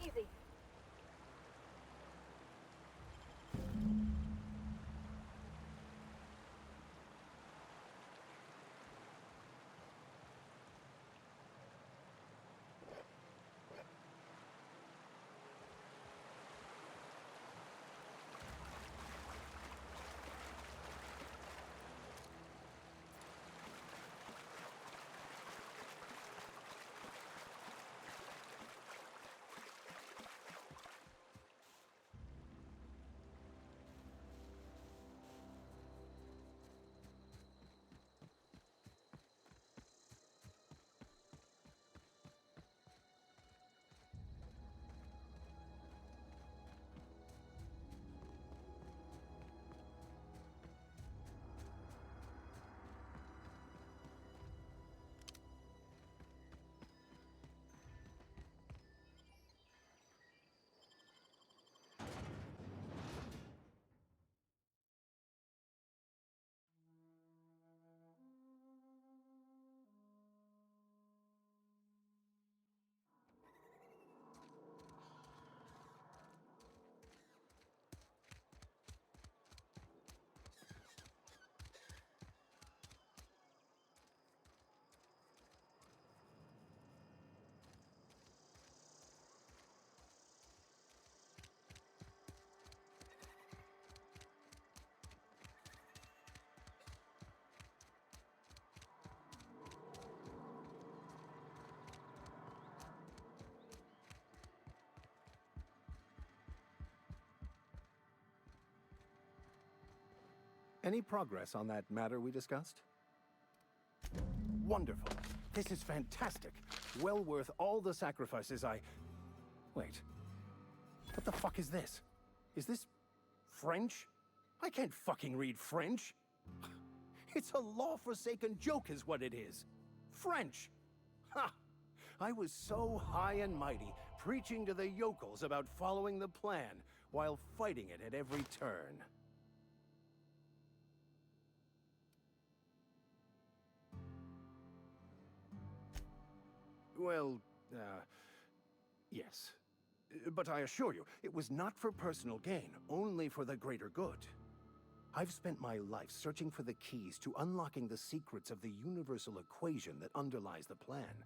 Easy. Any progress on that matter we discussed? Wonderful. This is fantastic. Well worth all the sacrifices I... Wait. What the fuck is this? Is this French? I can't fucking read French. It's a law-forsaken joke is what it is. French. Ha! I was so high and mighty, preaching to the yokels about following the plan, while fighting it at every turn. Well, yes. But I assure you, it was not for personal gain, only for the greater good. I've spent my life searching for the keys to unlocking the secrets of the universal equation that underlies the plan.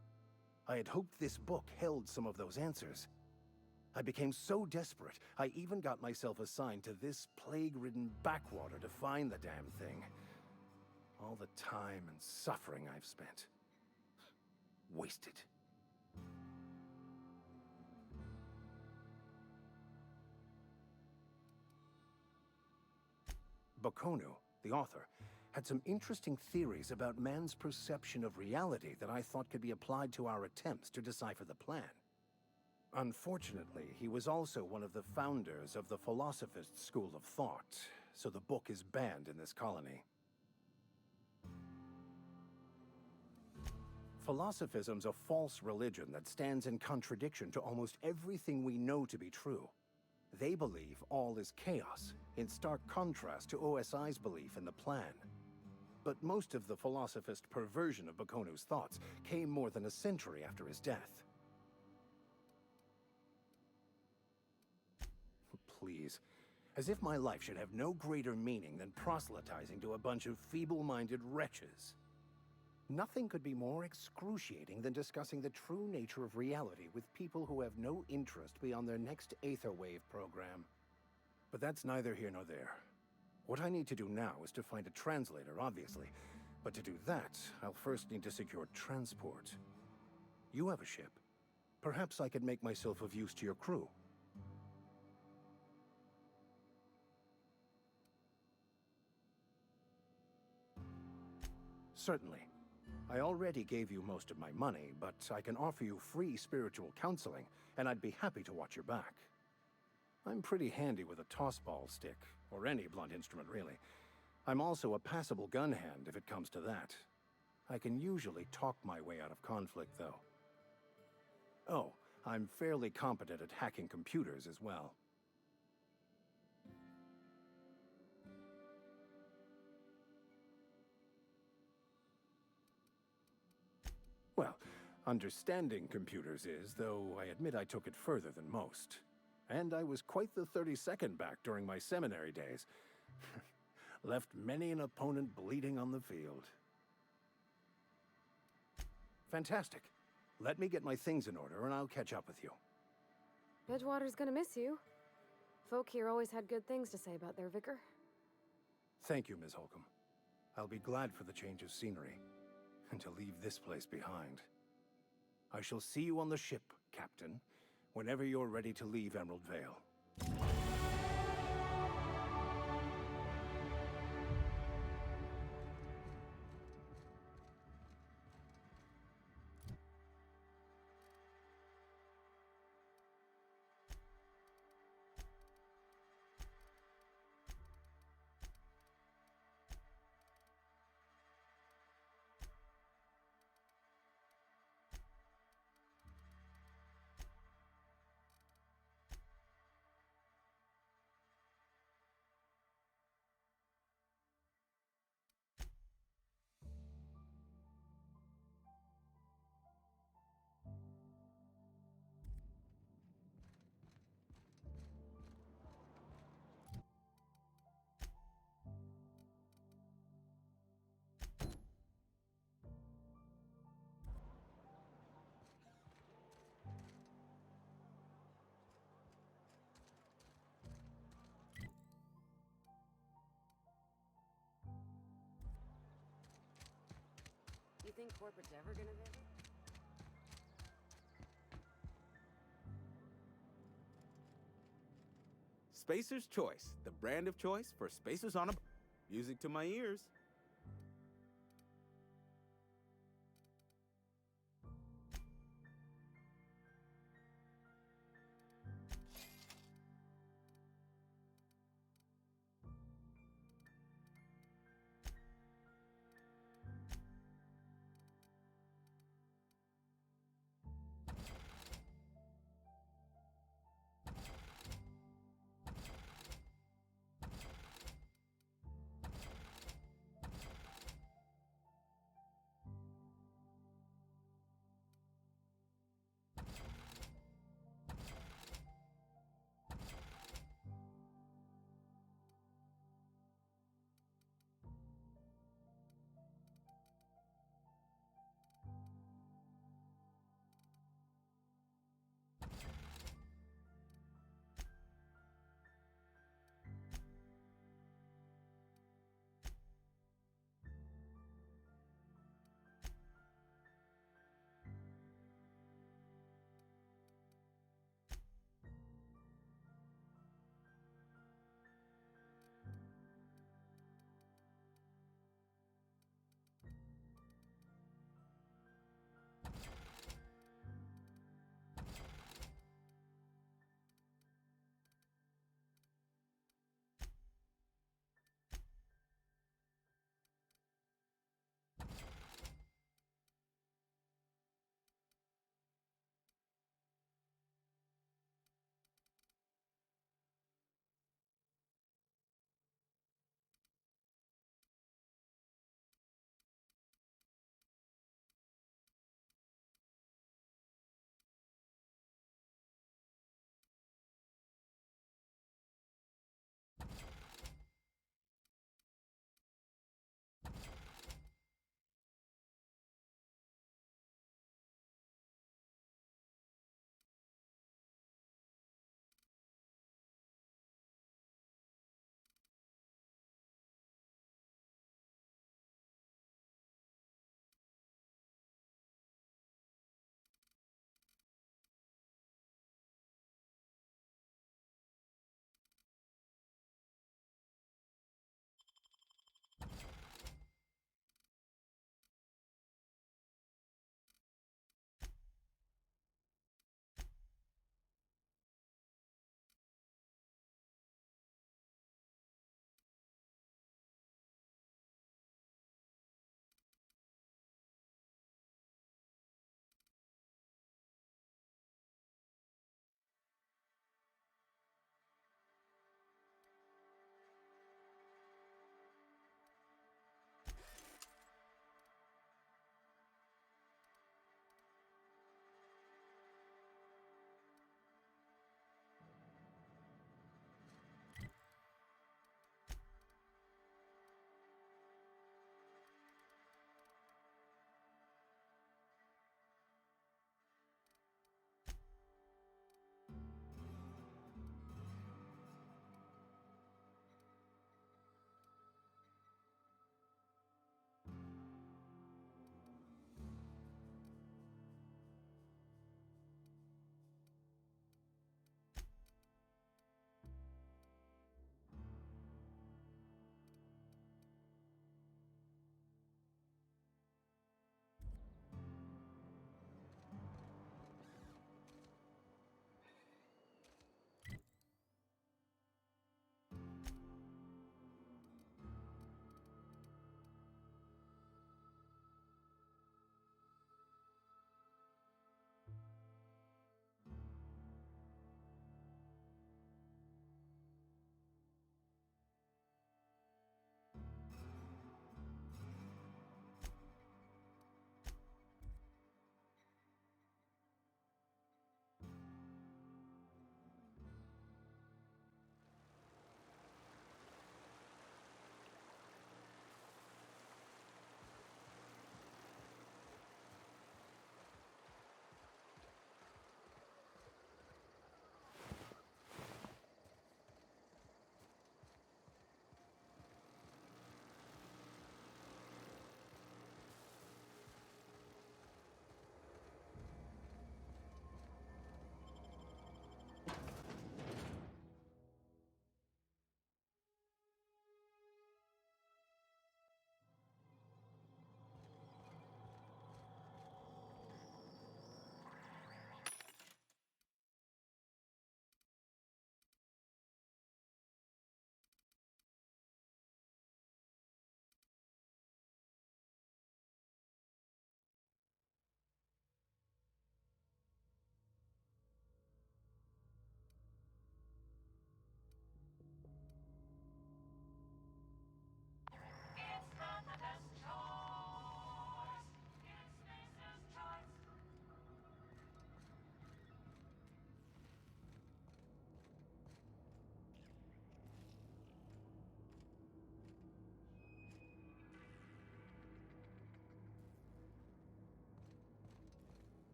I had hoped this book held some of those answers. I became so desperate, I even got myself assigned to this plague-ridden backwater to find the damn thing. All the time and suffering I've spent. Wasted. Bakonu, the author, had some interesting theories about man's perception of reality that I thought could be applied to our attempts to decipher the plan. Unfortunately, he was also one of the founders of the Philosophist school of thought, so the book is banned in this colony. Philosophism's a false religion that stands in contradiction to almost everything we know to be true. They believe all is chaos, in stark contrast to OSI's belief in the plan. But most of the philosophist perversion of Bakonu's thoughts came more than a century after his death. Please, as if my life should have no greater meaning than proselytizing to a bunch of feeble-minded wretches. Nothing could be more excruciating than discussing the true nature of reality with people who have no interest beyond their next Aetherwave program. But that's neither here nor there. What I need to do now is to find a translator, obviously. But to do that, I'll first need to secure transport. You have a ship. Perhaps I could make myself of use to your crew. Certainly. I already gave you most of my money, but I can offer you free spiritual counseling, and I'd be happy to watch your back. I'm pretty handy with a tossball stick, or any blunt instrument really. I'm also a passable gun hand if it comes to that. I can usually talk my way out of conflict, though. Oh, I'm fairly competent at hacking computers as well. Well, understanding computers is, though I admit I took it further than most. And I was quite the 32nd back during my seminary days. Left many an opponent bleeding on the field. Fantastic. Let me get my things in order and I'll catch up with you. Edgewater's gonna miss you. Folk here always had good things to say about their vicar. Thank you, Ms. Holcomb. I'll be glad for the change of scenery. And to leave this place behind. I shall see you on the ship, Captain, whenever you're ready to leave Emerald Vale. You think corporate's ever gonna visit? Spacer's Choice, the brand of choice for spacers on a... Music to my ears.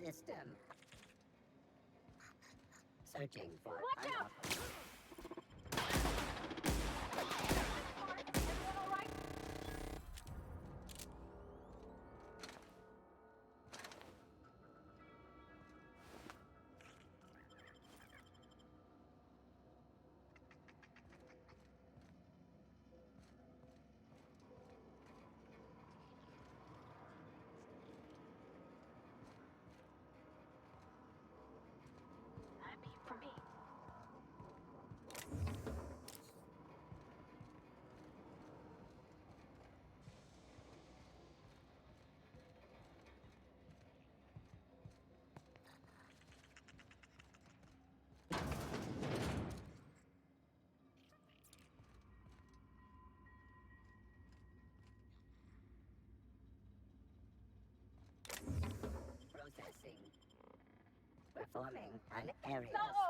system. Searching for... Watch out! For me. Processing. Performing an area. No!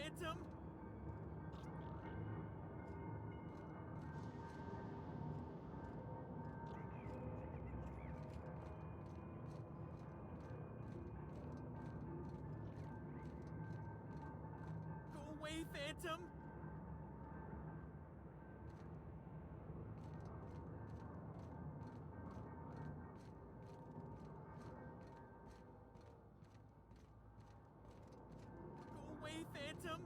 Phantom? Go away, Phantom! Go away, Phantom!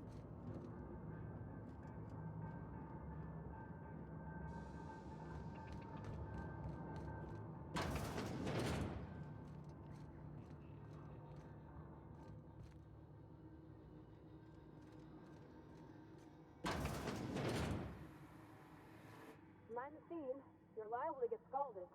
Mind the scene. You're liable to get scalded.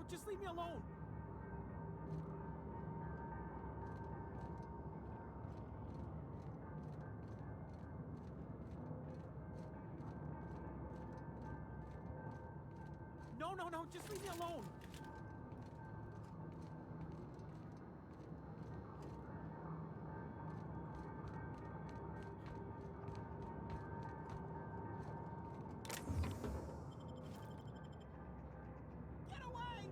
just leave me alone! No, just leave me alone! Get away!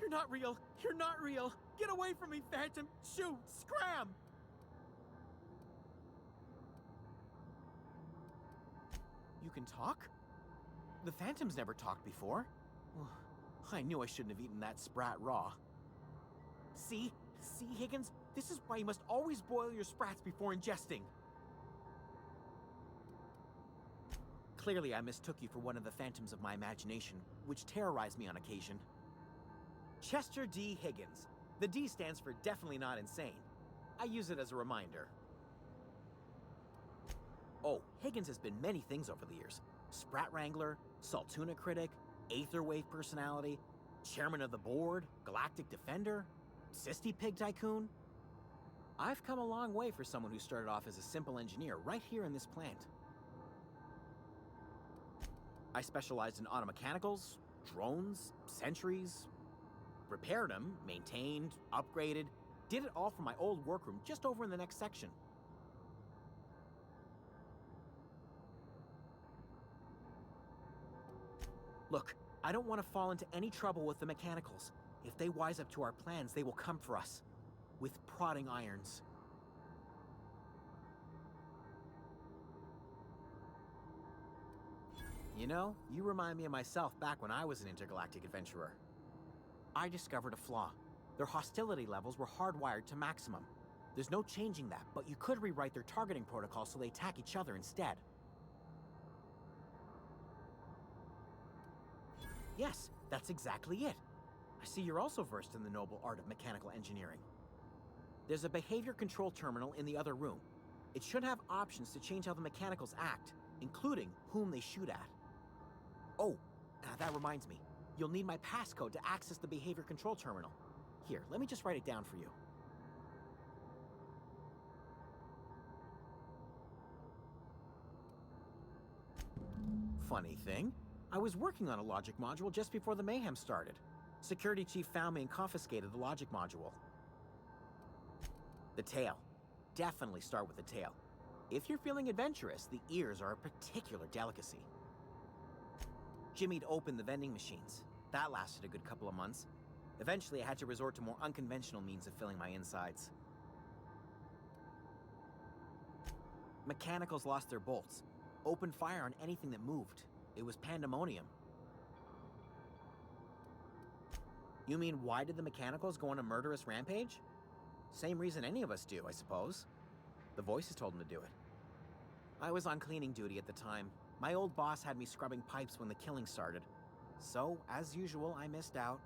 You're not real! You're not real! Get away from me, Phantom! Shoot! Scram! You can talk? The Phantom's never talked before. I knew I shouldn't have eaten that sprat raw. See, Higgins? This is why you must always boil your sprats before ingesting. Clearly, I mistook you for one of the phantoms of my imagination, which terrorized me on occasion. Chester D. Higgins. The D stands for definitely not insane. I use it as a reminder. Oh, Higgins has been many things over the years. Sprat Wrangler, Saltuna Critic, Aetherwave Personality, Chairman of the Board, Galactic Defender, Sisty Pig Tycoon. I've come a long way for someone who started off as a simple engineer right here in this plant. I specialized in automechanicals, drones, sentries, repaired them, maintained, upgraded, did it all from my old workroom just over in the next section. Look, I don't want to fall into any trouble with the mechanicals. If they wise up to our plans, they will come for us. With prodding irons. You know, you remind me of myself back when I was an intergalactic adventurer. I discovered a flaw. Their hostility levels were hardwired to maximum. There's no changing that, but you could rewrite their targeting protocol so they attack each other instead. Yes, that's exactly it. I see you're also versed in the noble art of mechanical engineering. There's a behavior control terminal in the other room. It should have options to change how the mechanicals act, including whom they shoot at. Oh, that reminds me. You'll need my passcode to access the behavior control terminal. Here, let me just write it down for you. Funny thing, I was working on a logic module just before the mayhem started. Security chief found me and confiscated the logic module. The tail. Definitely start with the tail. If you're feeling adventurous, the ears are a particular delicacy. Jimmy'd opened the vending machines. That lasted a good couple of months. Eventually, I had to resort to more unconventional means of filling my insides. Mechanicals lost their bolts. Opened fire on anything that moved. It was pandemonium. You mean, why did the mechanicals go on a murderous rampage? Same reason any of us do, I suppose. The voices told them to do it. I was on cleaning duty at the time. My old boss had me scrubbing pipes when the killing started. So, as usual, I missed out.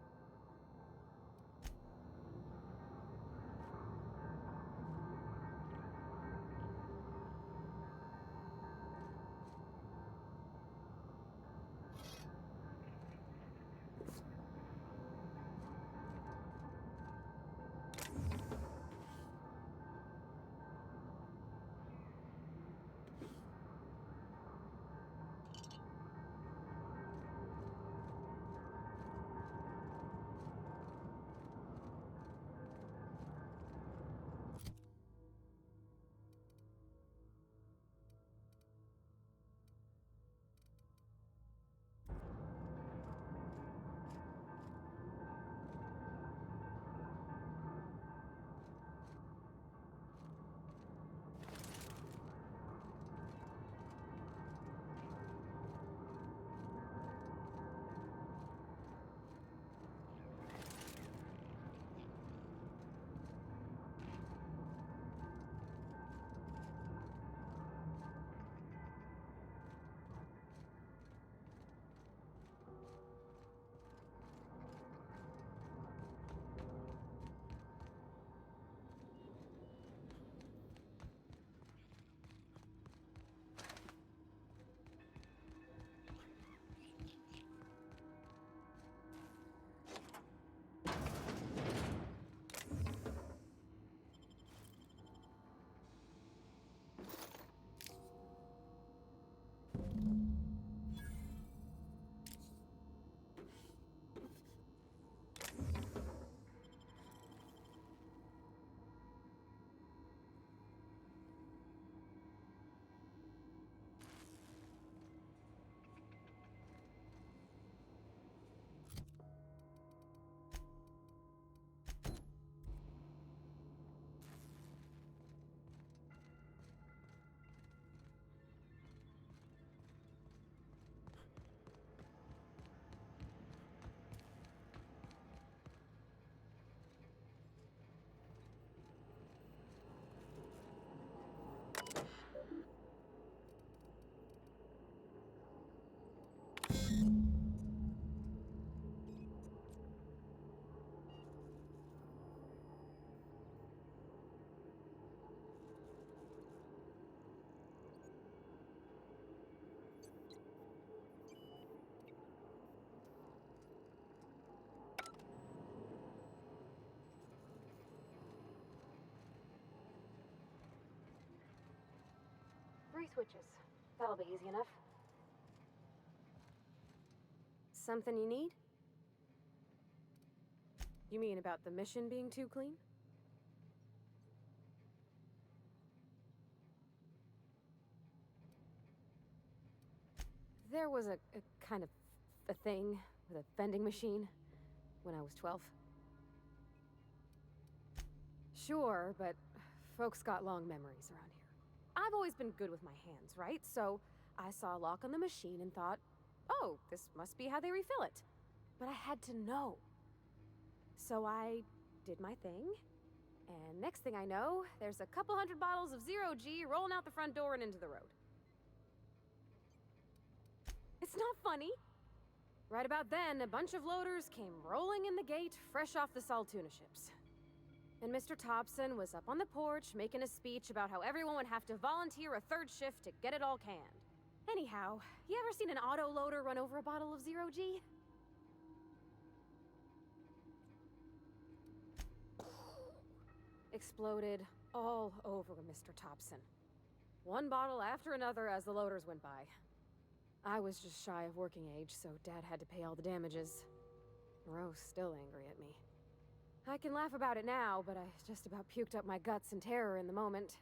3 switches. That'll be easy enough. Something you need? You mean about the mission being too clean? There was a kind of a thing with a vending machine when I was 12. Sure, but folks got long memories around here. I've always been good with my hands, right? So I saw a lock on the machine and thought, oh, this must be how they refill it. But I had to know. So I did my thing, and next thing I know, there's a couple hundred bottles of 0G rolling out the front door and into the road. It's not funny. Right about then, a bunch of loaders came rolling in the gate, fresh off the Saltuna ships. And Mr. Thompson was up on the porch making a speech about how everyone would have to volunteer a 3rd shift to get it all canned. Anyhow, you ever seen an auto loader run over a bottle of 0G? Exploded all over Mr. Thompson. One bottle after another as the loaders went by. I was just shy of working age, so Dad had to pay all the damages. Rose still angry at me. I can laugh about it now, but I just about puked up my guts in terror in the moment.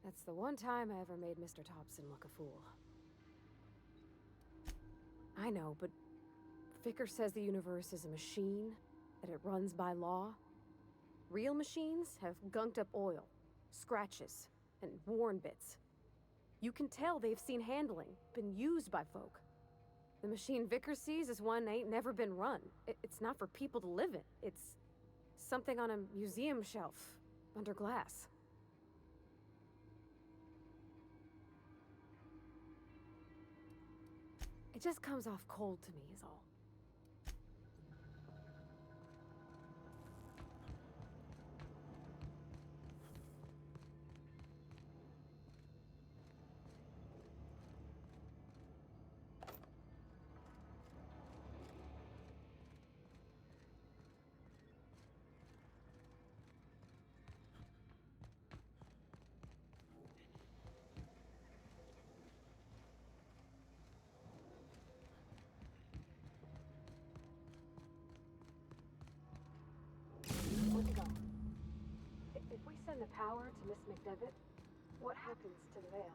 That's the one time I ever made Mr. Thompson look a fool. I know, but Vicker says the universe is a machine, that it runs by law. Real machines have gunked up oil, scratches, and worn bits. You can tell they've seen handling, been used by folk. The machine Vicker sees is one ain't never been run. It's not for people to live in. It's something on a museum shelf, under glass. It just comes off cold to me, is all. Let's go. If we send the power to Miss McDevitt, what happens to the veil?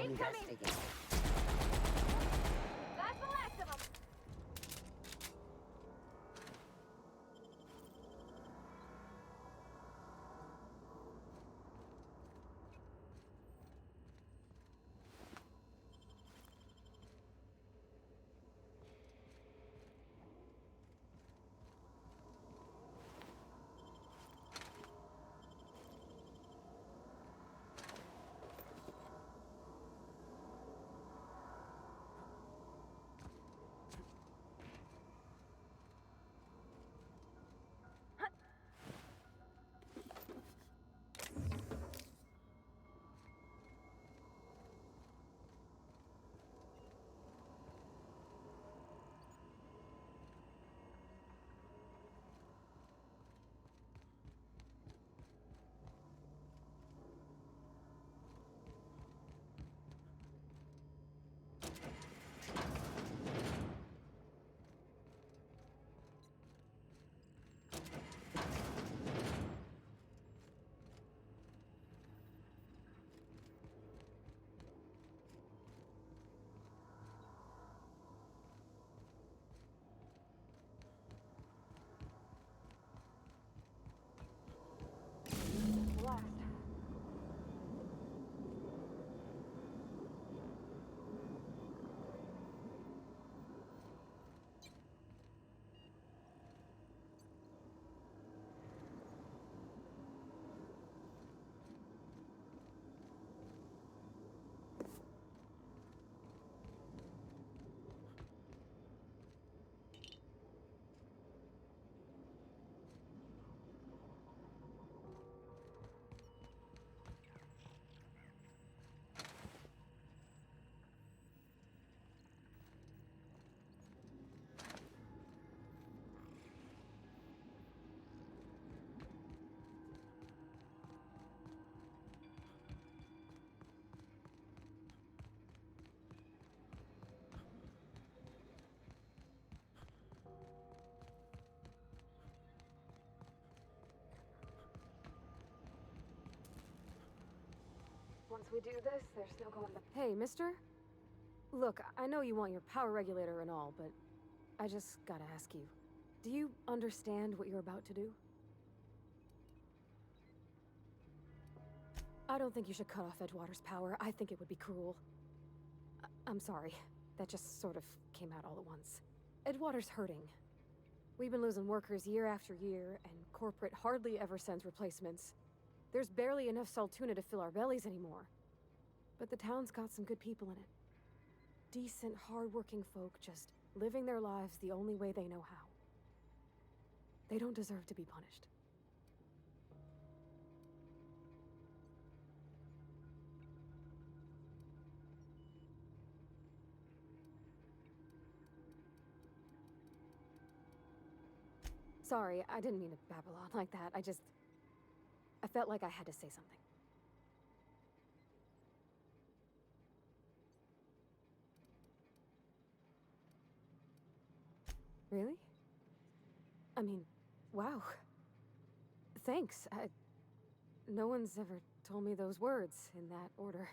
Investigate. That's the last of them! Last. Once we do this, there's no going back. Hey, mister? Look, I know you want your power regulator and all, but I just gotta ask you. Do you understand what you're about to do? I don't think you should cut off Edgewater's power. I think it would be cruel. I'm sorry. That just sort of came out all at once. Edgewater's hurting. We've been losing workers year after year, and corporate hardly ever sends replacements. There's barely enough Saltuna to fill our bellies anymore. But the town's got some good people in it. Decent, hard-working folk just living their lives the only way they know how. They don't deserve to be punished. Sorry, I didn't mean to babble on like that. I felt like I had to say something. Really? I mean, wow. Thanks. No one's ever told me those words in that order.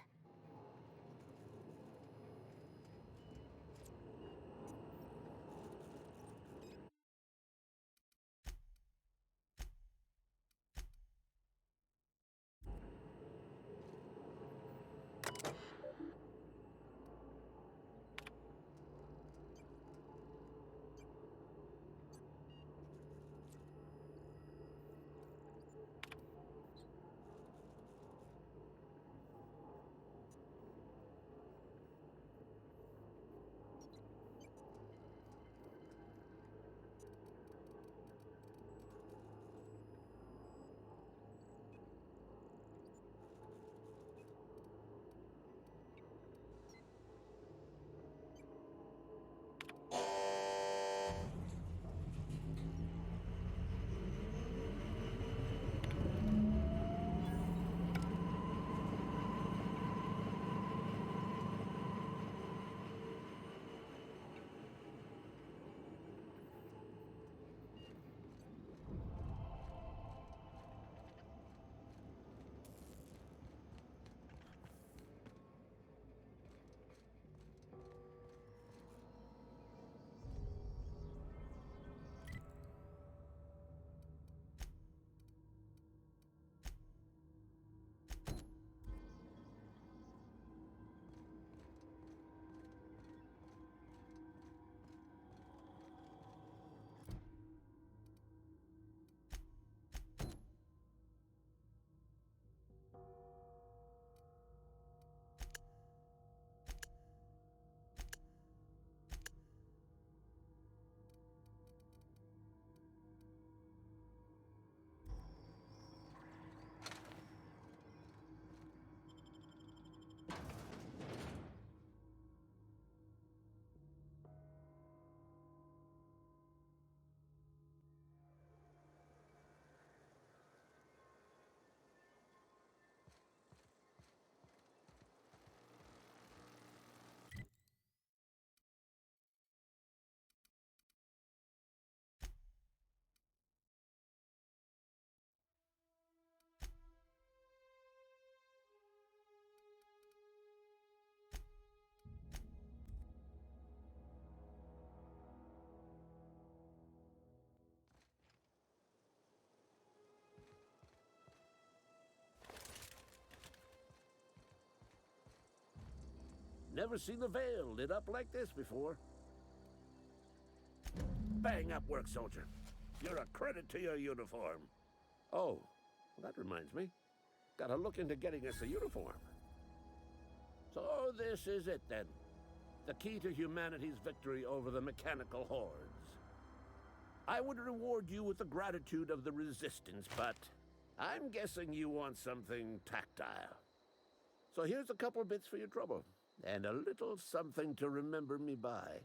Never seen the Vale lit up like this before. Bang up work, soldier. You're a credit to your uniform. Oh, that reminds me. Gotta look into getting us a uniform. So this is it then. The key to humanity's victory over the mechanical hordes. I would reward you with the gratitude of the Resistance, but I'm guessing you want something tactile. So here's a couple bits for your trouble, and a little something to remember me by.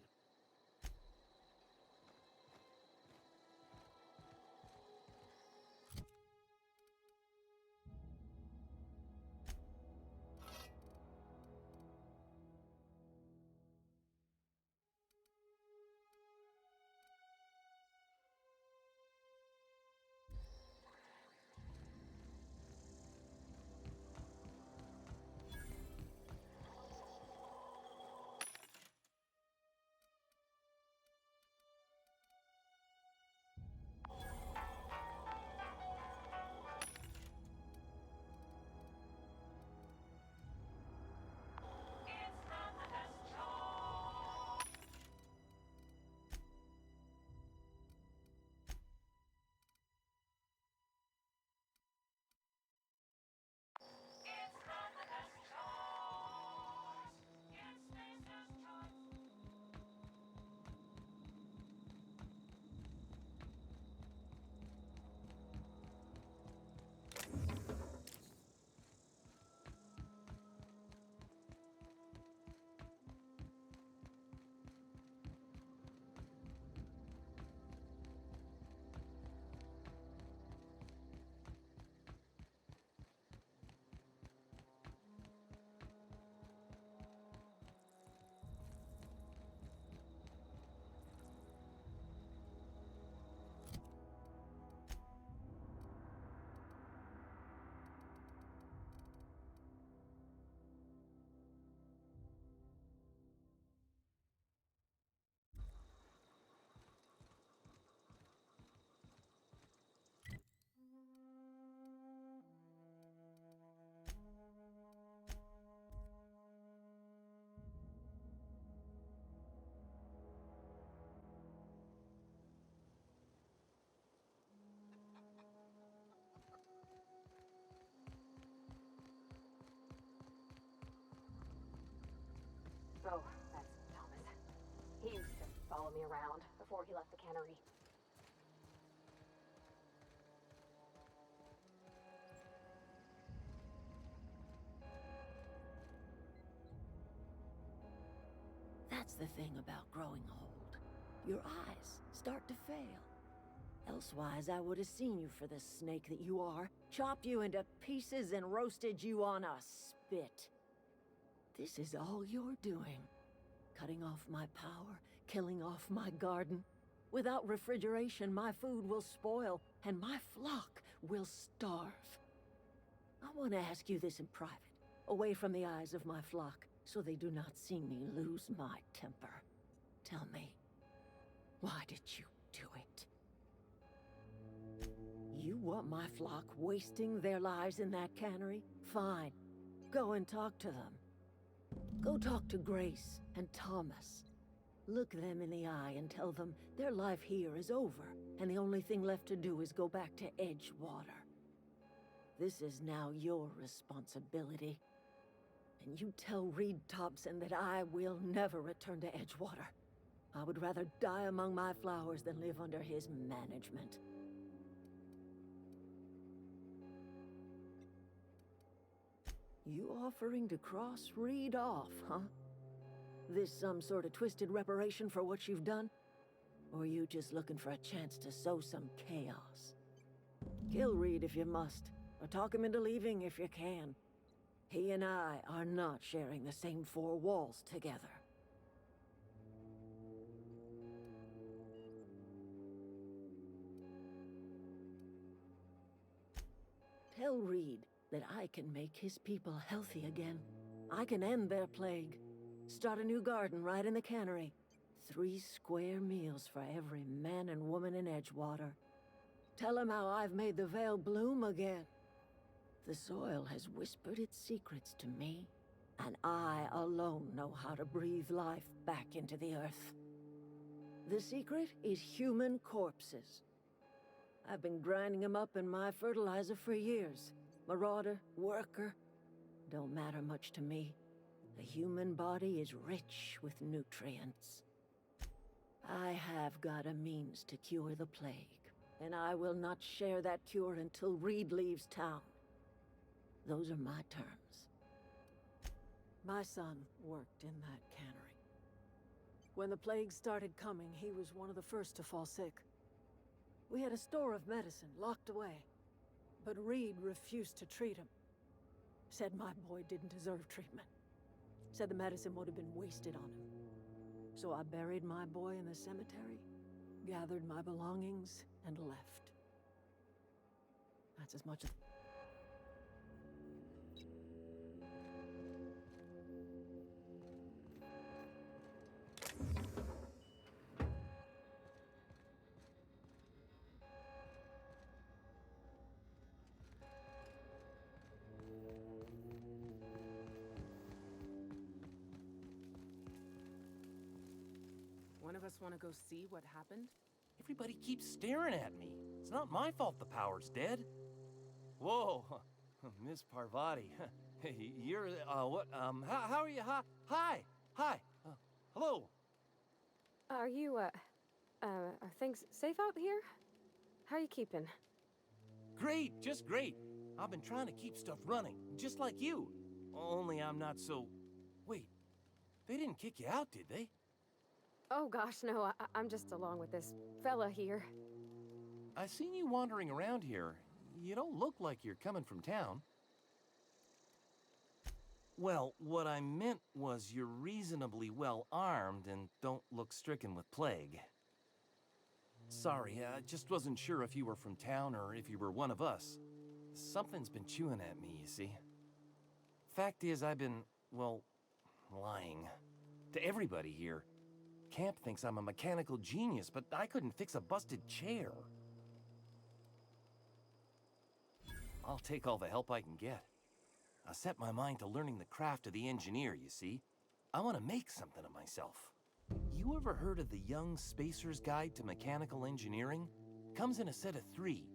Oh, that's Thomas. He used to follow me around before he left the cannery. That's the thing about growing old. Your eyes start to fail. Elsewise, I would have seen you for the snake that you are, chopped you into pieces and roasted you on a spit. This is all you're doing. Cutting off my power, killing off my garden. Without refrigeration, my food will spoil, and my flock will starve. I want to ask you this in private, away from the eyes of my flock, so they do not see me lose my temper. Tell me, why did you do it? You want my flock wasting their lives in that cannery? Fine. Go and talk to them. Go talk to Grace and Thomas. Look them in the eye and tell them their life here is over, and the only thing left to do is go back to Edgewater. This is now your responsibility. And you tell Reed Thompson that I will never return to Edgewater. I would rather die among my flowers than live under his management. You offering to cross Reed off, huh? This some sort of twisted reparation for what you've done? Or you just looking for a chance to sow some chaos? Kill Reed if you must, or talk him into leaving if you can. He and I are not sharing the same four walls together. Tell Reed that I can make his people healthy again. I can end their plague. Start a new garden right in the cannery. 3 square meals for every man and woman in Edgewater. Tell him how I've made the Vale bloom again. The soil has whispered its secrets to me, and I alone know how to breathe life back into the earth. The secret is human corpses. I've been grinding them up in my fertilizer for years. Marauder, worker, don't matter much to me. The human body is rich with nutrients. I have got a means to cure the plague, and I will not share that cure until Reed leaves town. Those are my terms. My son worked in that cannery. When the plague started coming, he was one of the first to fall sick. We had a store of medicine locked away, but Reed refused to treat him. Said my boy didn't deserve treatment. Said the medicine would have been wasted on him. So I buried my boy in the cemetery, gathered my belongings, and left. That's as much as... One of us want to go see what happened? Everybody keeps staring at me. It's not my fault the power's dead. Whoa, Miss Parvati. You're, what, how are you? Hi, hello. Are you, are things safe out here? How are you keeping? Great, just great. I've been trying to keep stuff running, just like you. Only I'm not so... Wait, they didn't kick you out, did they? Oh gosh, no, I'm just along with this fella here. I seen you wandering around here. You don't look like you're coming from town. Well, what I meant was you're reasonably well armed and don't look stricken with plague. Sorry, I just wasn't sure if you were from town or if you were one of us. Something's been chewing at me, you see. Fact is, I've been, well, lying. To everybody here. Camp thinks I'm a mechanical genius, but I couldn't fix a busted chair. I'll take all the help I can get. I set my mind to learning the craft of the engineer, you see. I want to make something of myself. You ever heard of the Young Spacer's Guide to Mechanical Engineering? Comes in a set of 3.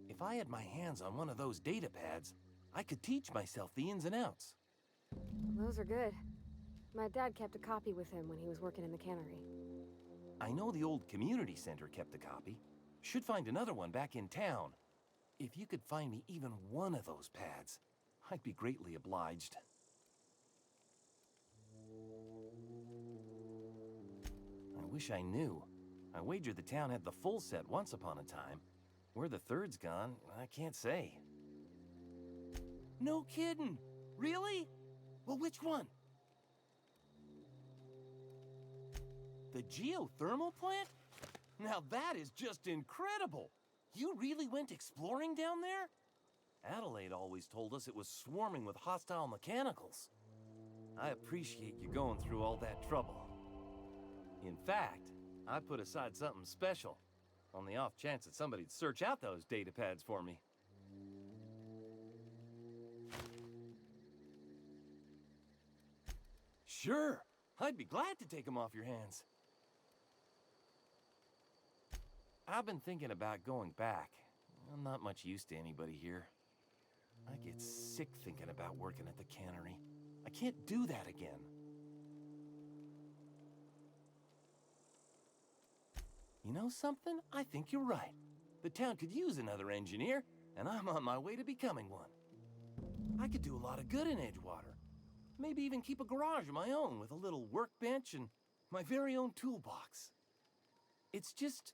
If I had my hands on one of those data pads, I could teach myself the ins and outs. Those are good. My dad kept a copy with him when he was working in the cannery. I know the old community center kept a copy. Should find another one back in town. If you could find me even one of those pads, I'd be greatly obliged. I wish I knew. I wager the town had the full set once upon a time. Where the third's gone, I can't say. No kidding! Really? Well, which one? The geothermal plant? Now that is just incredible! You really went exploring down there? Adelaide always told us it was swarming with hostile mechanicals. I appreciate you going through all that trouble. In fact, I put aside something special, on the off chance that somebody'd search out those data pads for me. Sure, I'd be glad to take them off your hands. I've been thinking about going back. I'm not much use to anybody here. I get sick thinking about working at the cannery. I can't do that again. You know something? I think you're right. The town could use another engineer, and I'm on my way to becoming one. I could do a lot of good in Edgewater. Maybe even keep a garage of my own with a little workbench and my very own toolbox. It's just...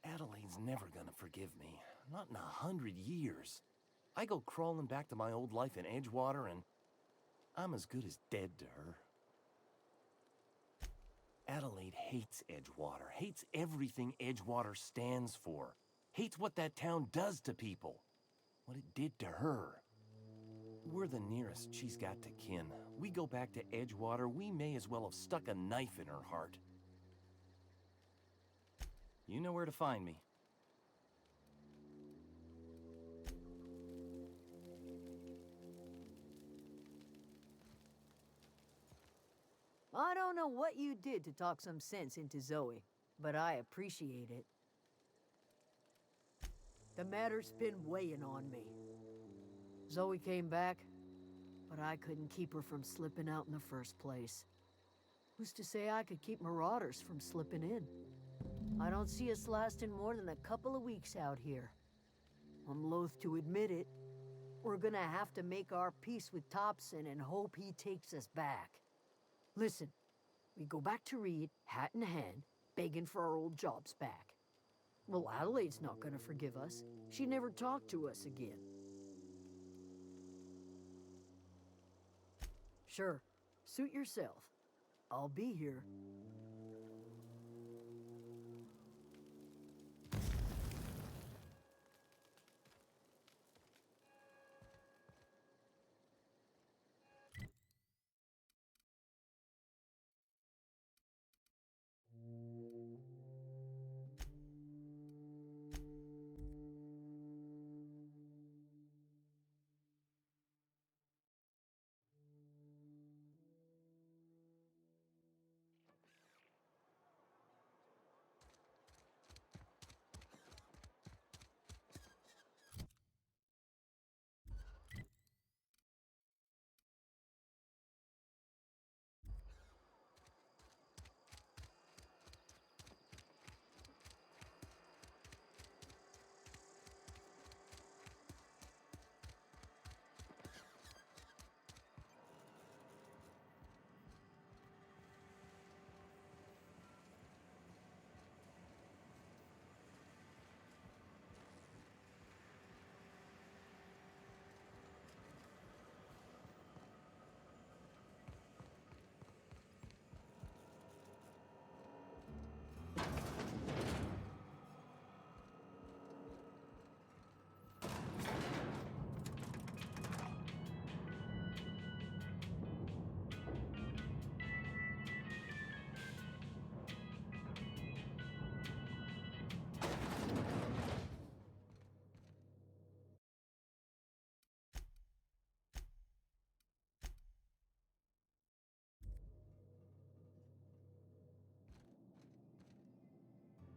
Adelaide's never gonna forgive me. Not in 100 years. I go crawling back to my old life in Edgewater and I'm as good as dead to her. Adelaide hates Edgewater, hates everything Edgewater stands for, hates what that town does to people, what it did to her. We're the nearest she's got to kin. We go back to Edgewater, we may as well have stuck a knife in her heart. You know where to find me. I don't know what you did to talk some sense into Zoe, but I appreciate it. The matter's been weighing on me. Zoe came back, but I couldn't keep her from slipping out in the first place. Who's to say I could keep marauders from slipping in? I don't see us lasting more than a couple of weeks out here. I'm loath to admit it. We're gonna have to make our peace with Thompson and hope he takes us back. Listen, we go back to Reed, hat in hand, begging for our old jobs back. Well, Adelaide's not gonna forgive us. She never talked to us again. Sure, suit yourself. I'll be here.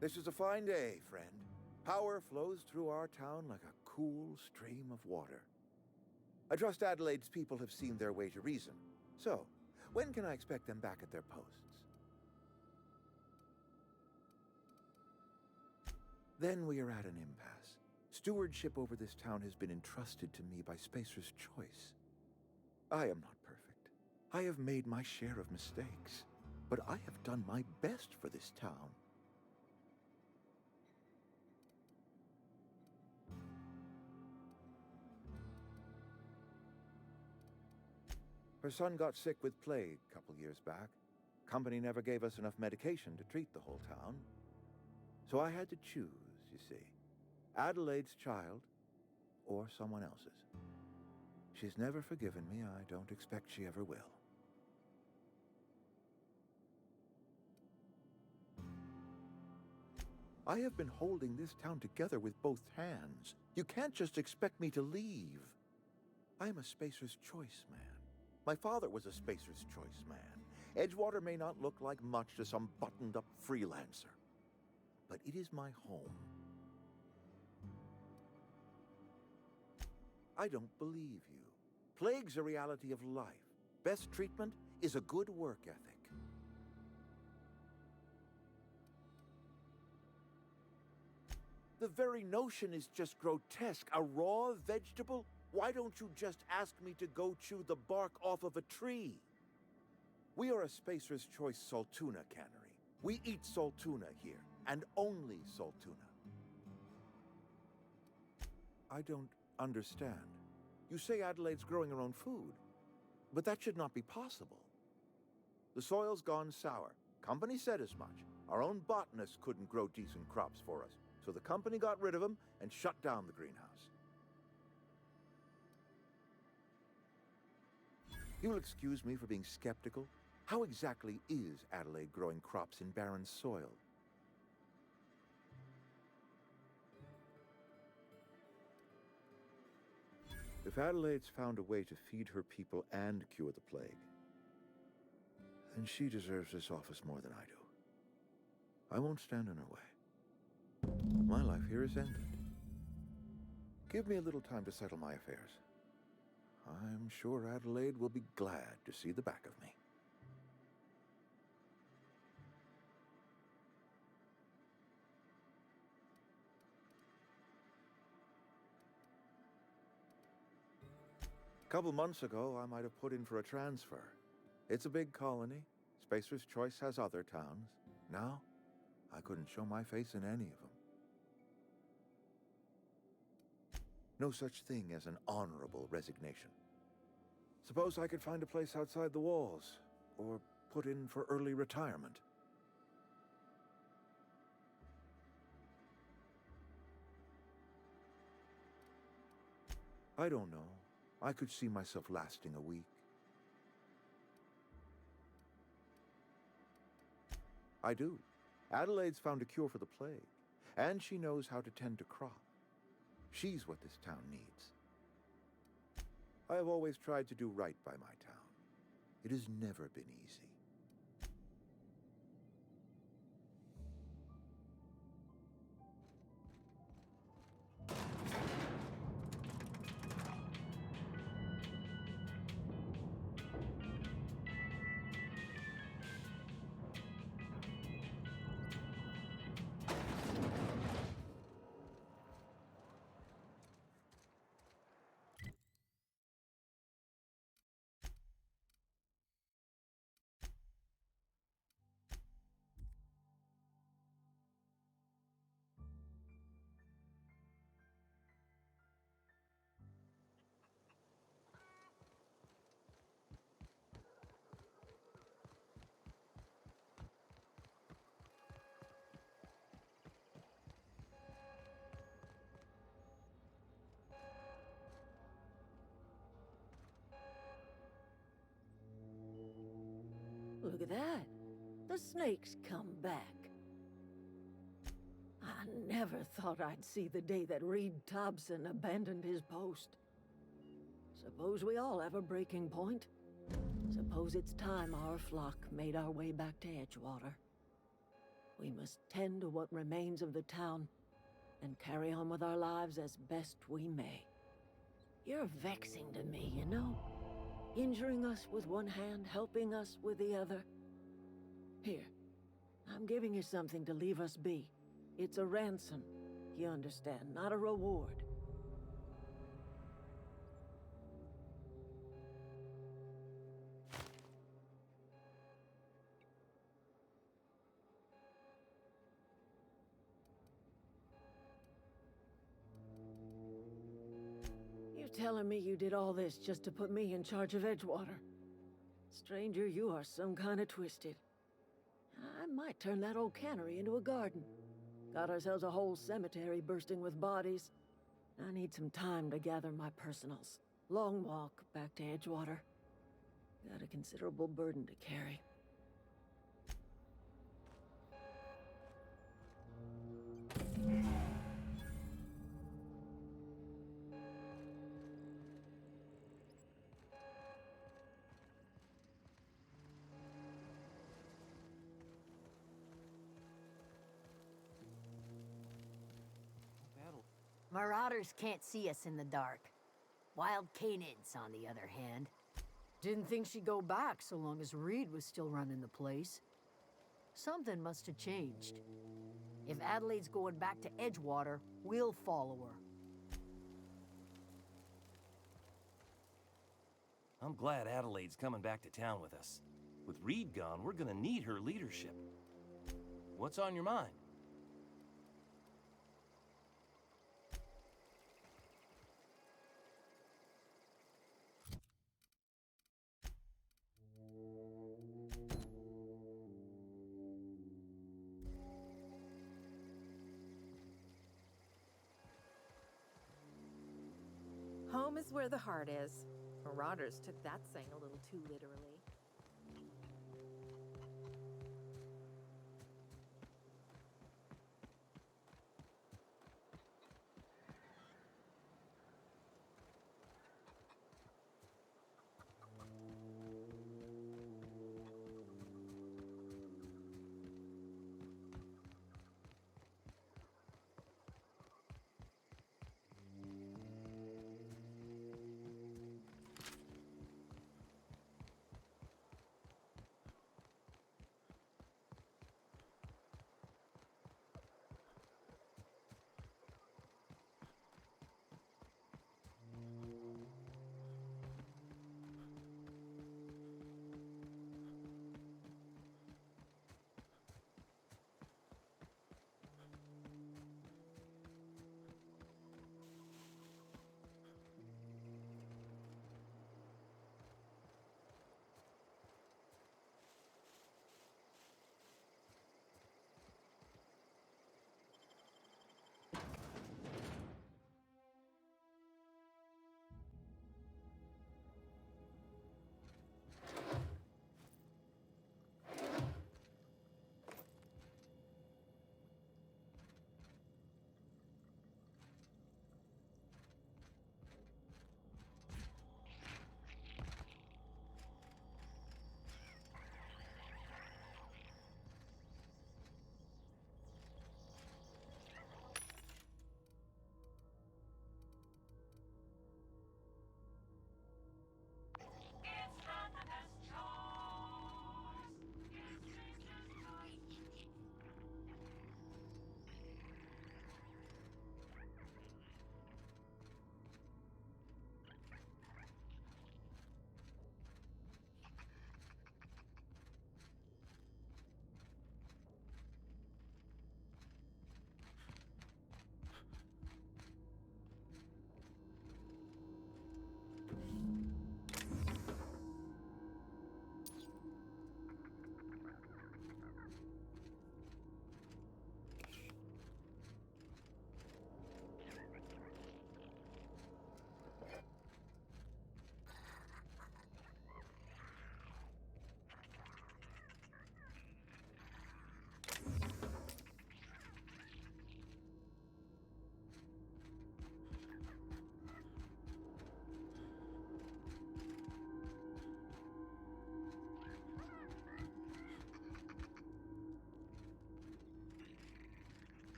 This is a fine day, friend. Power flows through our town like a cool stream of water. I trust Adelaide's people have seen their way to reason. So, when can I expect them back at their posts? Then we are at an impasse. Stewardship over this town has been entrusted to me by Spacer's Choice. I am not perfect. I have made my share of mistakes. But I have done my best for this town. Her son got sick with plague a couple years back. Company never gave us enough medication to treat the whole town. So I had to choose, you see. Adelaide's child or someone else's. She's never forgiven me. I don't expect she ever will. I have been holding this town together with both hands. You can't just expect me to leave. I'm a Spacer's Choice man. My father was a Spacer's Choice man. Edgewater may not look like much to some buttoned-up freelancer, but it is my home. I don't believe you. Plague's a reality of life. Best treatment is a good work ethic. The very notion is just grotesque. A raw vegetable? Why don't you just ask me to go chew the bark off of a tree? We are a Spacer's Choice Saltuna cannery. We eat Saltuna here, and only Saltuna. I don't understand. You say Adelaide's growing her own food, but that should not be possible. The soil's gone sour. Company said as much. Our own botanists couldn't grow decent crops for us, so the company got rid of them and shut down the greenhouse. You will excuse me for being skeptical. How exactly is Adelaide growing crops in barren soil? If Adelaide's found a way to feed her people and cure the plague, then she deserves this office more than I do. I won't stand in her way. My life here is ended. Give me a little time to settle my affairs. I'm sure Adelaide will be glad to see the back of me. A couple months ago, I might have put in for a transfer. It's a big colony. Spacer's Choice has other towns. Now, I couldn't show my face in any of them. No such thing as an honorable resignation. Suppose I could find a place outside the walls, or put in for early retirement. I don't know. I could see myself lasting a week. I do. Adelaide's found a cure for the plague, and she knows how to tend to crops. She's what this town needs. I have always tried to do right by my town. It has never been easy. Look at that. The snake's come back. I never thought I'd see the day that Reed Thompson abandoned his post. Suppose we all have a breaking point. Suppose it's time our flock made our way back to Edgewater. We must tend to what remains of the town and carry on with our lives as best we may. You're vexing to me, you know? Injuring us with one hand, helping us with the other. Here, I'm giving you something to leave us be. It's a ransom, you understand, not a reward. You're telling me you did all this just to put me in charge of Edgewater? Stranger, you are some kind of twisted. I might turn that old cannery into a garden. Got ourselves a whole cemetery bursting with bodies. I need some time to gather my personals. Long walk back to Edgewater. Got a considerable burden to carry. Marauders can't see us in the dark. Wild canids, on the other hand. Didn't think she'd go back so long as Reed was still running the place. Something must have changed. If Adelaide's going back to Edgewater, we'll follow her. I'm glad Adelaide's coming back to town with us. With Reed gone, we're gonna need her leadership. What's on your mind? Home is where the heart is. Marauders took that saying a little too literally.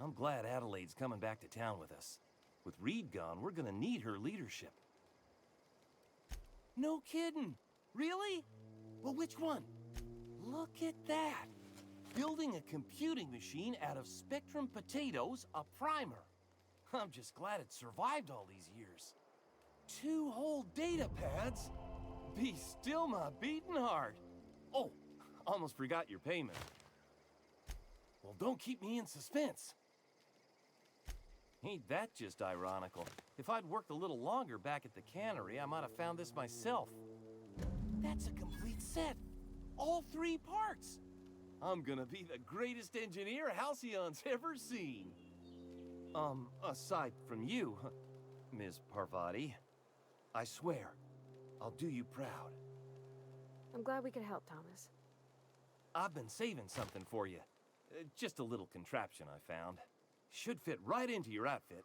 I'm glad Adelaide's coming back to town with us. With Reed gone, we're gonna need her leadership. No kidding! Really? Well, which one? Look at that! Building a computing machine out of Spectrum potatoes, a primer. I'm just glad it survived all these years. 2 whole data pads? Be still my beating heart. Oh, almost forgot your payment. Well, don't keep me in suspense. Ain't that just ironical? If I'd worked a little longer back at the cannery, I might have found this myself. That's a complete set. All 3 parts. I'm gonna be the greatest engineer Halcyon's ever seen. Aside from you, Ms. Parvati, I swear, I'll do you proud. I'm glad we could help, Thomas. I've been saving something for you. Just a little contraption I found. Should fit right into your outfit.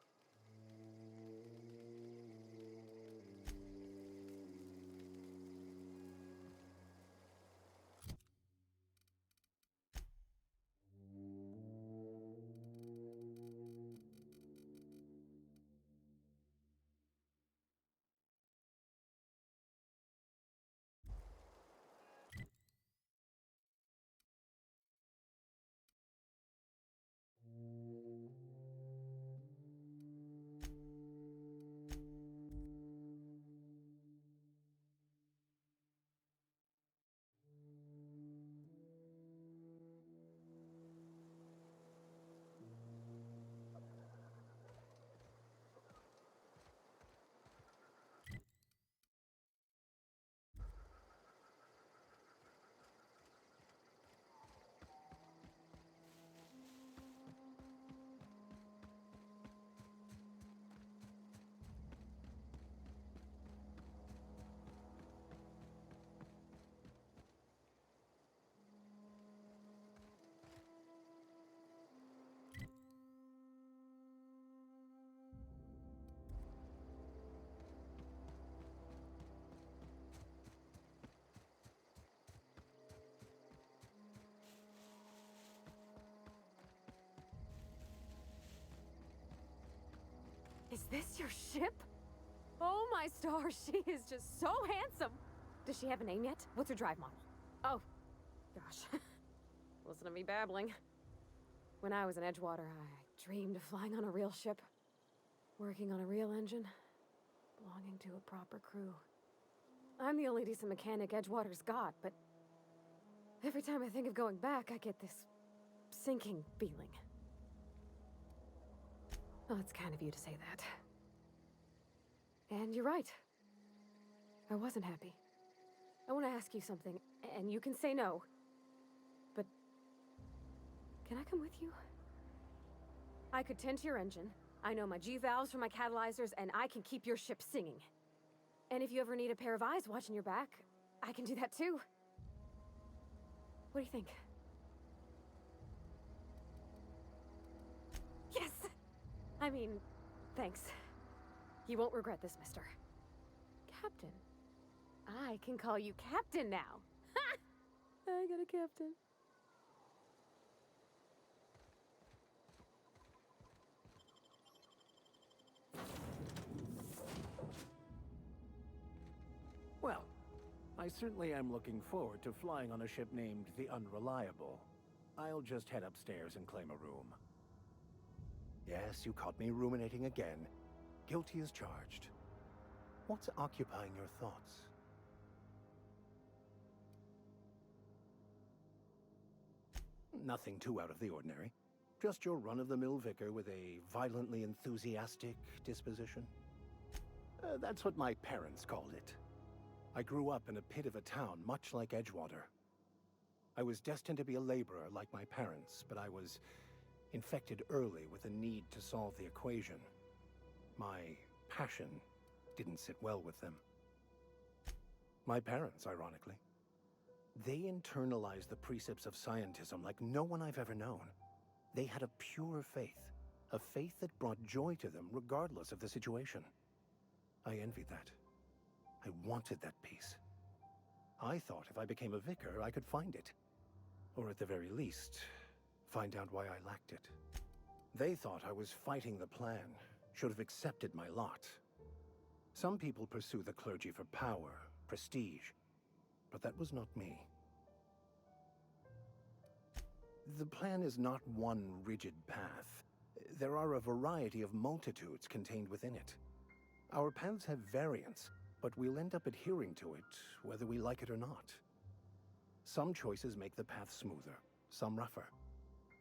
Is this your ship? Oh my stars, she is just so handsome! Does she have a name yet? What's her drive model? Oh, gosh. Listen to me babbling. When I was in Edgewater, I dreamed of flying on a real ship, working on a real engine, belonging to a proper crew. I'm the only decent mechanic Edgewater's got, but every time I think of going back, I get this sinking feeling. Well, it's kind of you to say that. And you're right. I wasn't happy. I want to ask you something, and you can say no. But can I come with you? I could tend to your engine. I know my G-valves for my catalyzers, and I can keep your ship singing. And if you ever need a pair of eyes watching your back, I can do that too. What do you think? Yes! I mean, thanks. You won't regret this, mister. Captain. I can call you Captain now. Ha! I got a captain. Well, I certainly am looking forward to flying on a ship named the Unreliable. I'll just head upstairs and claim a room. Yes, you caught me ruminating again. Guilty as charged. What's occupying your thoughts? Nothing too out of the ordinary. Just your run-of-the-mill vicar with a violently enthusiastic disposition. That's what my parents called it. I grew up in a pit of a town much like Edgewater. I was destined to be a laborer like my parents, but I was infected early with a need to solve the equation. My passion didn't sit well with them. My parents, ironically. They internalized the precepts of scientism like no one I've ever known. They had a pure faith, a faith that brought joy to them regardless of the situation. I envied that. I wanted that peace. I thought if I became a vicar, I could find it. Or at the very least, find out why I lacked it. They thought I was fighting the plan, should have accepted my lot. Some people pursue the clergy for power, prestige, but that was not me. The plan is not one rigid path. There are a variety of multitudes contained within it. Our paths have variance, but we'll end up adhering to it, whether we like it or not. Some choices make the path smoother, some rougher.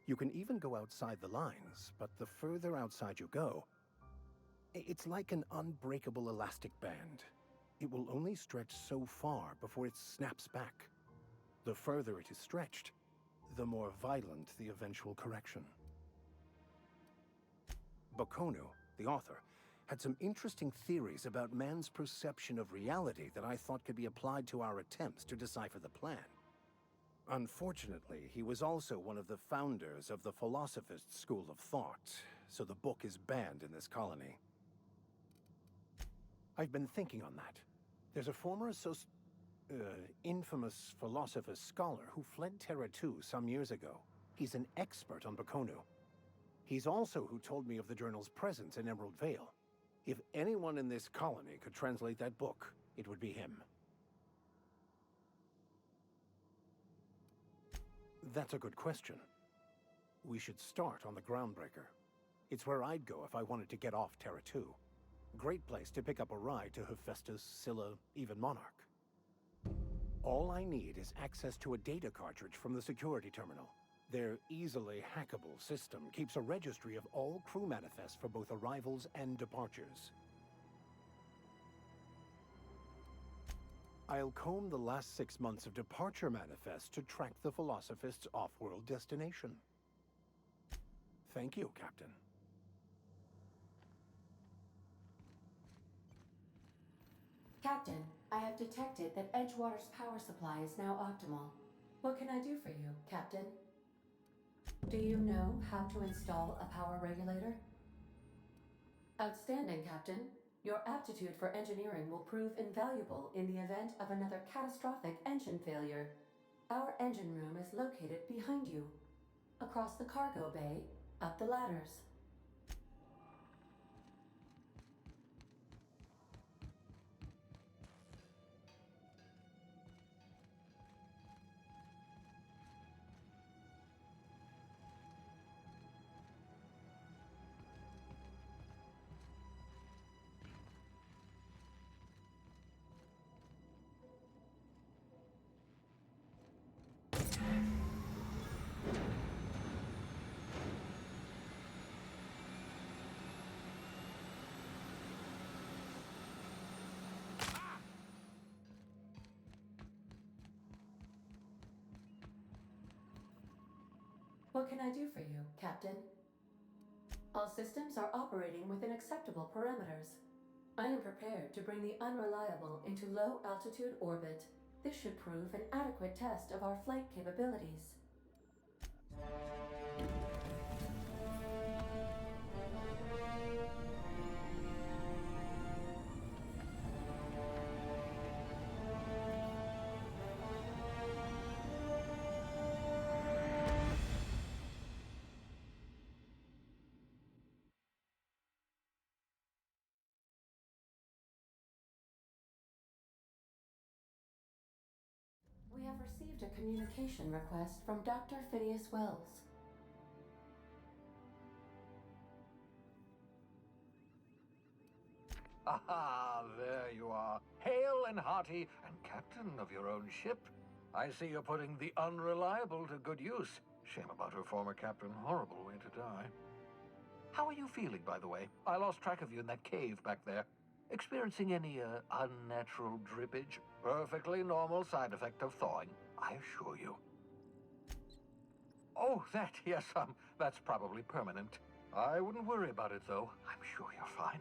You can even go outside the lines, but the further outside you go, it's like an unbreakable elastic band. It will only stretch so far before it snaps back. The further it is stretched, the more violent the eventual correction. Bakonu, the author, had some interesting theories about man's perception of reality that I thought could be applied to our attempts to decipher the plan. Unfortunately, he was also one of the founders of the Philosophist school of thought, so the book is banned in this colony. I've been thinking on that. There's a former infamous Philosophist scholar who fled Terra 2 some years ago. He's an expert on Bakonu. He's also who told me of the journal's presence in Emerald Vale. If anyone in this colony could translate that book, it would be him. That's a good question. We should start on the Groundbreaker. It's where I'd go if I wanted to get off Terra 2. Great place to pick up a ride to Hephaestus, Scylla, even Monarch. All I need is access to a data cartridge from the security terminal. Their easily hackable system keeps a registry of all crew manifests for both arrivals and departures. I'll comb the last 6 months of departure manifests to track the Philosophist's off-world destination. Thank you, Captain. Captain, I have detected that Edgewater's power supply is now optimal. What can I do for you, Captain? Do you know how to install a power regulator? Outstanding, Captain. Your aptitude for engineering will prove invaluable in the event of another catastrophic engine failure. Our engine room is located behind you. Across the cargo bay, up the ladders. What can I do for you, Captain? All systems are operating within acceptable parameters. I am prepared to bring the Unreliable into low-altitude orbit. This should prove an adequate test of our flight capabilities. We have received a communication request from Dr. Phineas Wells. Aha, there you are. Hale and hearty, and captain of your own ship. I see you're putting the Unreliable to good use. Shame about her former captain. Horrible way to die. How are you feeling, by the way? I lost track of you in that cave back there. Experiencing any, unnatural drippage? Perfectly normal side effect of thawing, I assure you. Oh, that, yes, that's probably permanent. I wouldn't worry about it, though. I'm sure you're fine.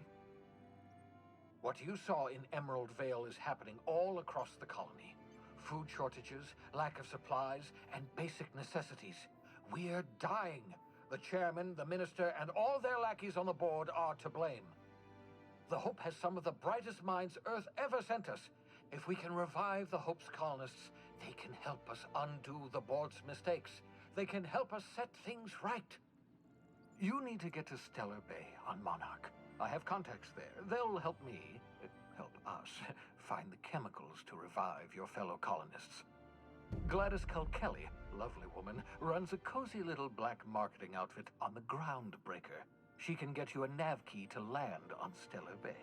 What you saw in Emerald Vale is happening all across the colony. Food shortages, lack of supplies, and basic necessities. We're dying. The chairman, the minister, and all their lackeys on the board are to blame. The Hope has some of the brightest minds Earth ever sent us. If we can revive the Hope's colonists, they can help us undo the board's mistakes. They can help us set things right. You need to get to Stellar Bay on Monarch. I have contacts there. They'll help me, help us, find the chemicals to revive your fellow colonists. Gladys Kelly, lovely woman, runs a cozy little black marketing outfit on the Groundbreaker. She can get you a nav key to land on Stellar Bay.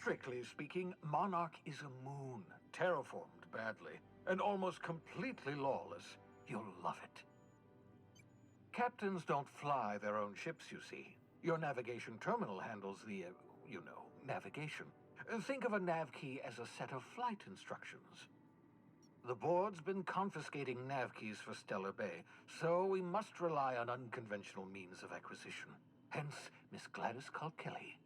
Strictly speaking, Monarch is a moon, terraformed badly, and almost completely lawless. You'll love it. Captains don't fly their own ships, you see. Your navigation terminal handles the, navigation. Think of a nav key as a set of flight instructions. The board's been confiscating nav keys for Stellar Bay, so we must rely on unconventional means of acquisition. Hence, Miss Gladys Kelly.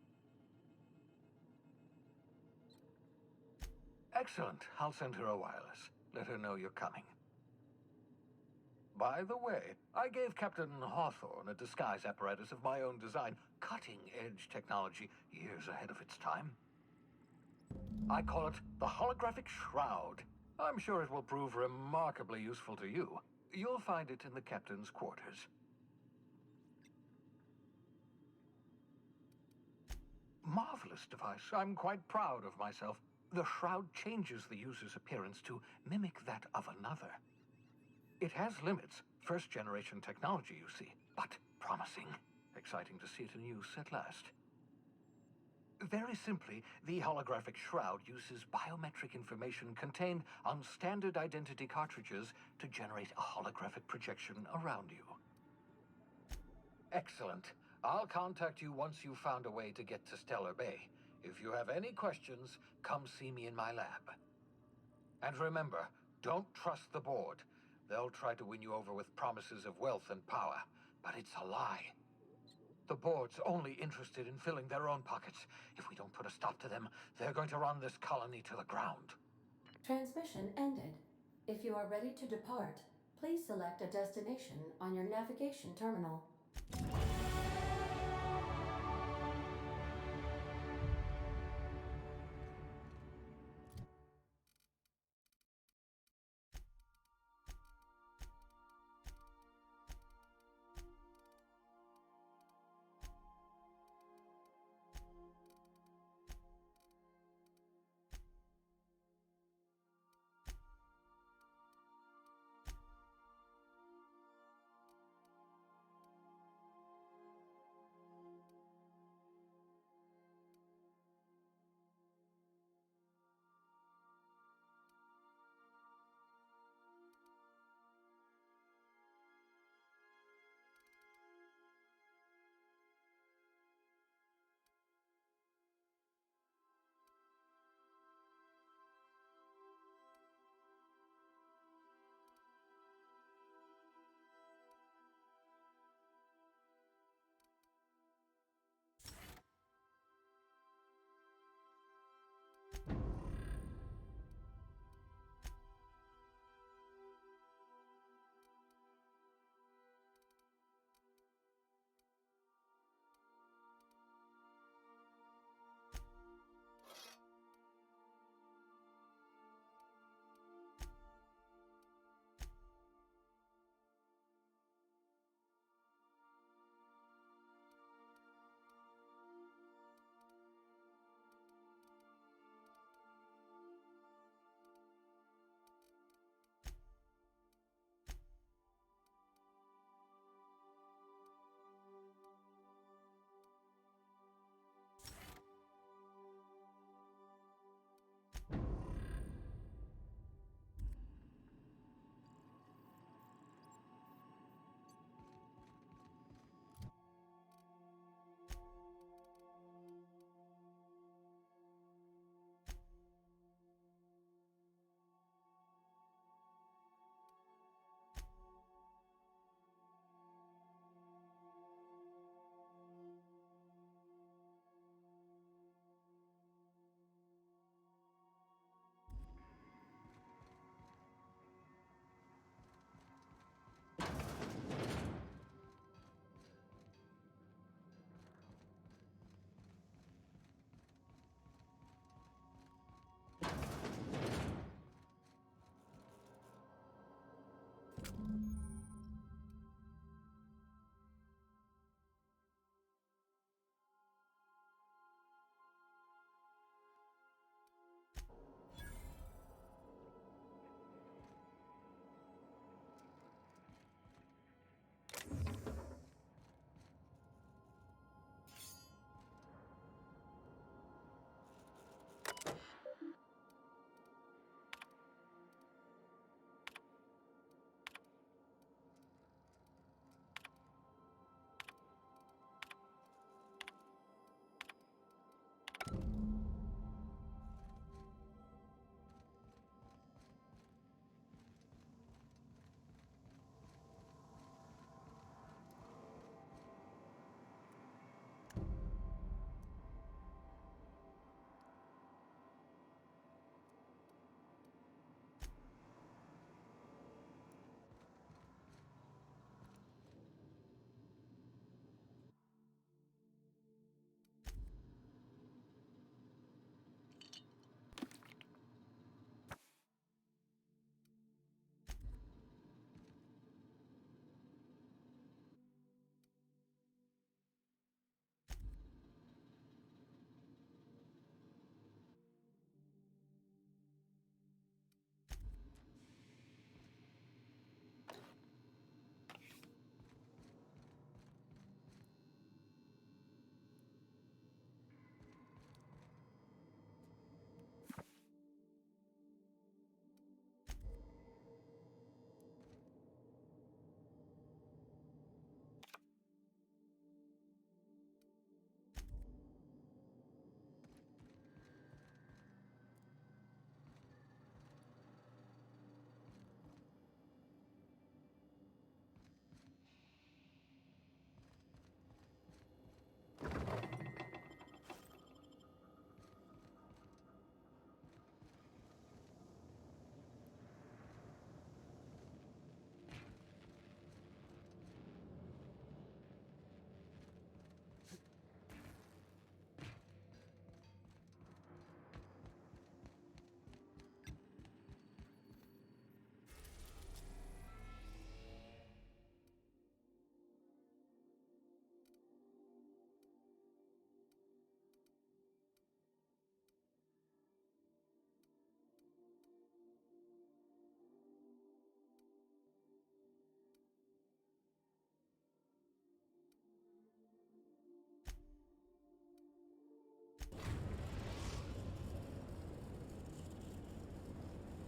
Excellent. I'll send her a wireless. Let her know you're coming. By the way, I gave Captain Hawthorne a disguise apparatus of my own design, cutting-edge technology, years ahead of its time. I call it the Holographic Shroud. I'm sure it will prove remarkably useful to you. You'll find it in the captain's quarters. Marvelous device. I'm quite proud of myself. The shroud changes the user's appearance to mimic that of another. It has limits, first-generation technology, you see, but promising. Exciting to see it in use at last. Very simply, the holographic shroud uses biometric information contained on standard identity cartridges to generate a holographic projection around you. Excellent. I'll contact you once you've found a way to get to Stellar Bay. If you have any questions, come see me in my lab. And remember, don't trust the board. They'll try to win you over with promises of wealth and power, but it's a lie. The board's only interested in filling their own pockets. If we don't put a stop to them, they're going to run this colony to the ground. Transmission ended. If you are ready to depart, please select a destination on your navigation terminal.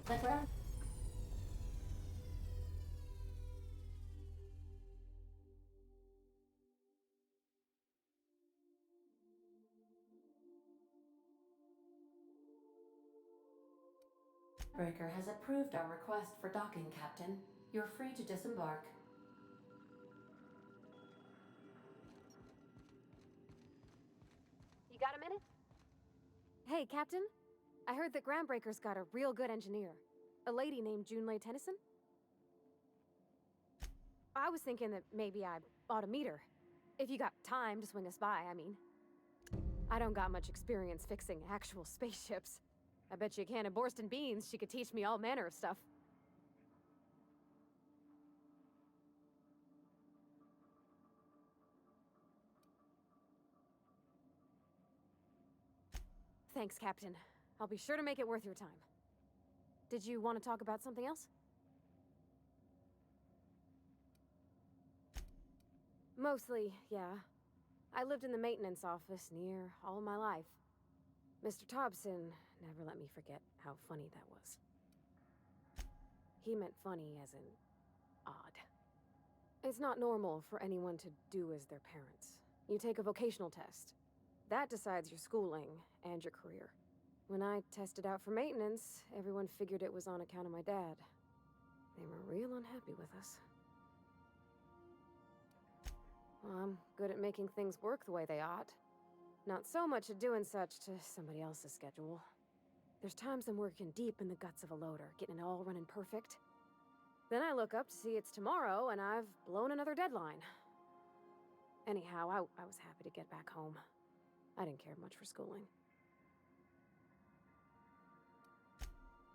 The ground. Breaker has approved our request for docking, Captain. You're free to disembark. You got a minute? Hey, Captain. I heard that Groundbreaker's got a real good engineer. A lady named Junlei Tennyson? I was thinking that maybe I ought to meet her. If you got time to swing us by, I mean. I don't got much experience fixing actual spaceships. I bet you a can of Borston beans she could teach me all manner of stuff. Thanks, Captain. I'll be sure to make it worth your time. Did you want to talk about something else? Mostly, yeah. I lived in the maintenance office near all my life. Mr. Thompson never let me forget how funny that was. He meant funny as in odd. It's not normal for anyone to do as their parents. You take a vocational test. That decides your schooling and your career. When I tested out for maintenance, everyone figured it was on account of my dad. They were real unhappy with us. Well, I'm good at making things work the way they ought. Not so much at doing such to somebody else's schedule. There's times I'm working deep in the guts of a loader, getting it all running perfect. Then I look up to see it's tomorrow, and I've blown another deadline. Anyhow, I was happy to get back home. I didn't care much for schooling.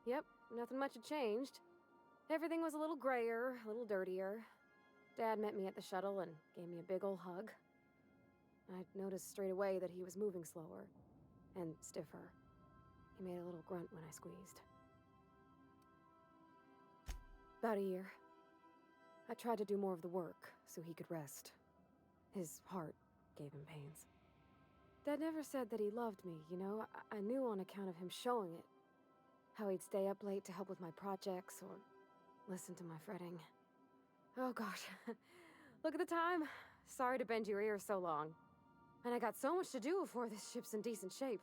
Yep, nothing much had changed. Everything was a little grayer, a little dirtier. Dad met me at the shuttle and gave me a big ol' hug. I noticed straight away that he was moving slower and stiffer. He made a little grunt when I squeezed. About a year. I tried to do more of the work so he could rest. His heart gave him pains. Dad never said that he loved me, you know? I knew on account of him showing it. How he'd stay up late to help with my projects or listen to my fretting. Oh gosh. Look at the time. Sorry to bend your ears so long. And I got so much to do before this ship's in decent shape.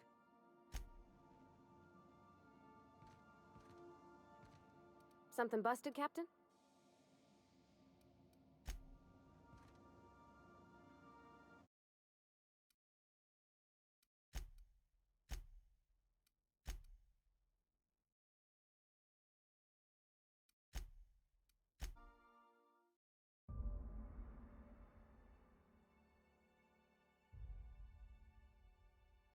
Something busted, Captain?